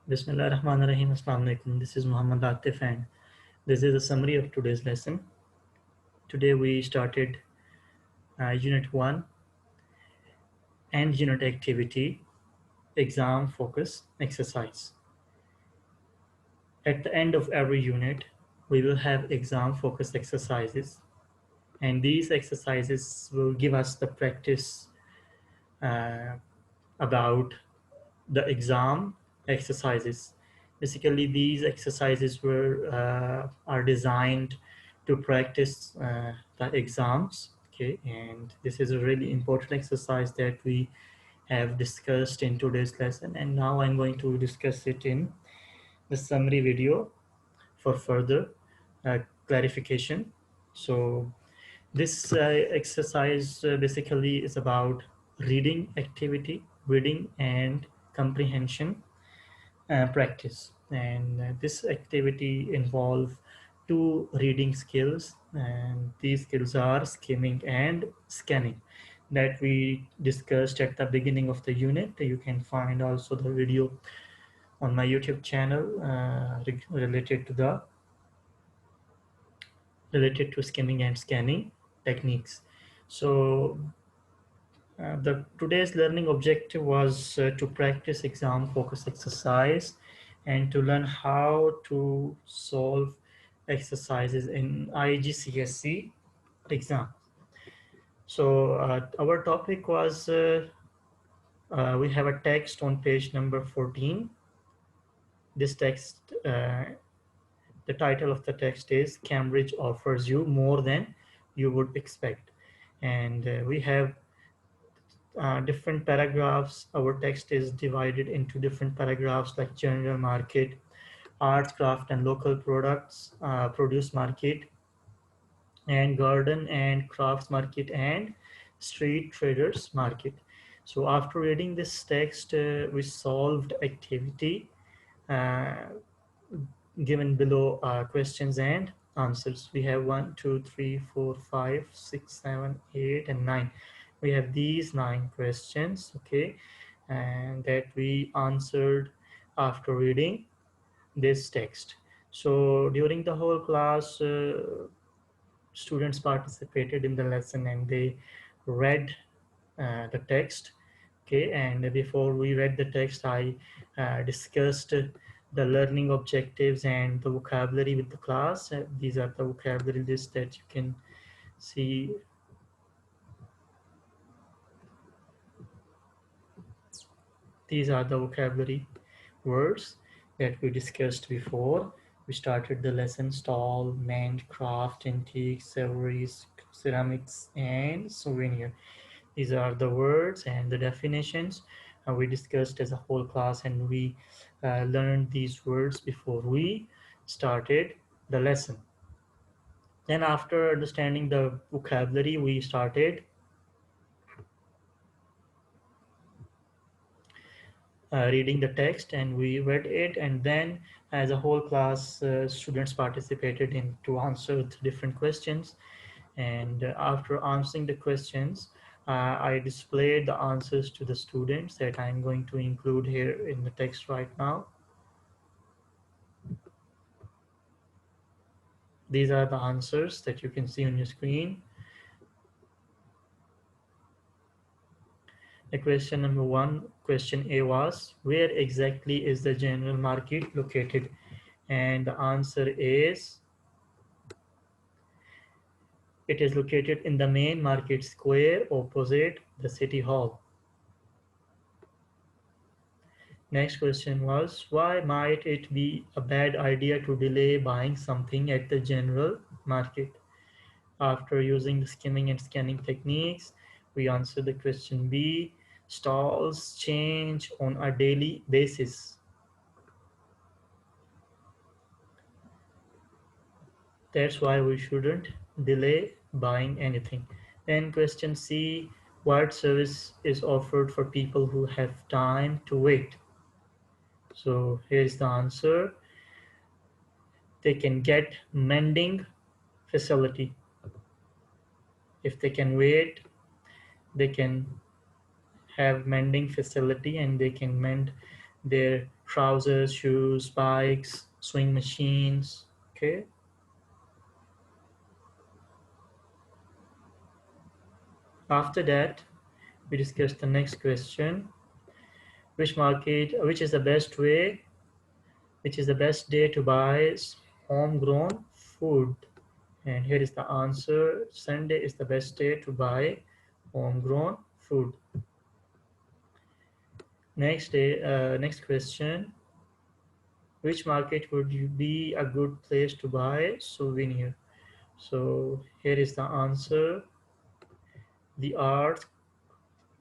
Bismillah ar-Rahman ar-Rahim. Assalamu alaikum. This is Muhammad Al-Taif and this is a summary of today's lesson. Today we started Unit 1 and Unit Activity Exam Focus Exercise. At the end of every unit, we will have exam focus exercises, and these exercises will give us the practice uh, about the exam exercises. Basically, these exercises are designed to practice the exams. Okay, and this is a really important exercise that we have discussed in today's lesson, and now I'm going to discuss it in the summary video for further clarification. So this exercise basically is about reading activity, reading and comprehension practice. And this activity involve two reading skills, and these skills are skimming and scanning that we discussed at the beginning of the unit. You can find also the video on my YouTube channel related to skimming and scanning techniques. So the today's learning objective was to practice exam focus exercise and to learn how to solve exercises in IGCSE exam. So our topic was we have a text on page number 14. This text, the title of the text is Cambridge offers you more than you would expect. And we have different paragraphs. Our text is divided into different paragraphs like general market, arts, craft and local products, produce market, and garden and crafts market, and street traders market. So after reading this text, we solved activity uh, given below questions and answers. We have 1, 2, 3, 4, 5, 6, 7, 8, and 9. We have these 9 questions, okay, and that we answered after reading this text. So during the whole class, students participated in the lesson and they read the text. Okay, and before we read the text, I discussed the learning objectives and the vocabulary with the class. These are the vocabulary lists that you can see. These are the vocabulary words that we discussed before. We started the lesson: stall, mend, craft, antique, savories, ceramics, and souvenir. These are the words and the definitions we discussed as a whole class, and we learned these words before we started the lesson. Then after understanding the vocabulary, we started reading the text and we read it, and then as a whole class, students participated in to answer the different questions. And after answering the questions, I displayed the answers to the students that I'm going to include here in the text right now. These are the answers that you can see on your screen. The question number 1, question A was, where exactly is the general market located? And the answer is, it is located in the main market square opposite the city hall. Next question was, why might it be a bad idea to delay buying something at the general market? After using the skimming and scanning techniques, we answered the question B, stalls change on a daily basis. That's why we shouldn't delay buying anything. Then question C, what service is offered for people who have time to wait? So here's the answer. They can get mending facility. If they can wait, they can have mending facility and they can mend their trousers, shoes, bikes, swing machines. Okay. After that, we discuss the next question: which is the best way, which is the best day to buy homegrown food? And here is the answer: Sunday is the best day to buy homegrown food. Next question: which market would you be a good place to buy souvenir? So here is the answer: the arts,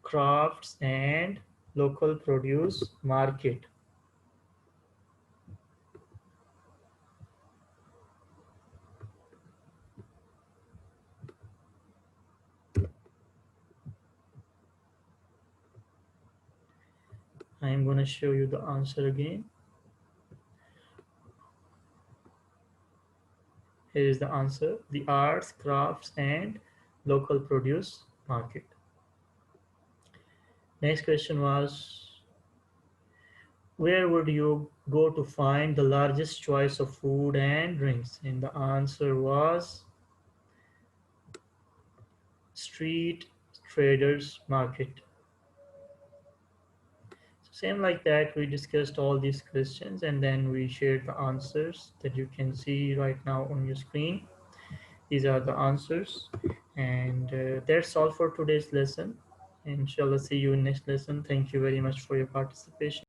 crafts, and local produce market. I am going to show you the answer again. Here is the answer: the arts, crafts, and local produce market. Next question was: where would you go to find the largest choice of food and drinks? And the answer was street traders market. So same like that, we discussed all these questions and then we shared the answers that you can see right now on your screen. These are the answers, and that's all for today's lesson. Inshallah, see you in next lesson. Thank you very much for your participation.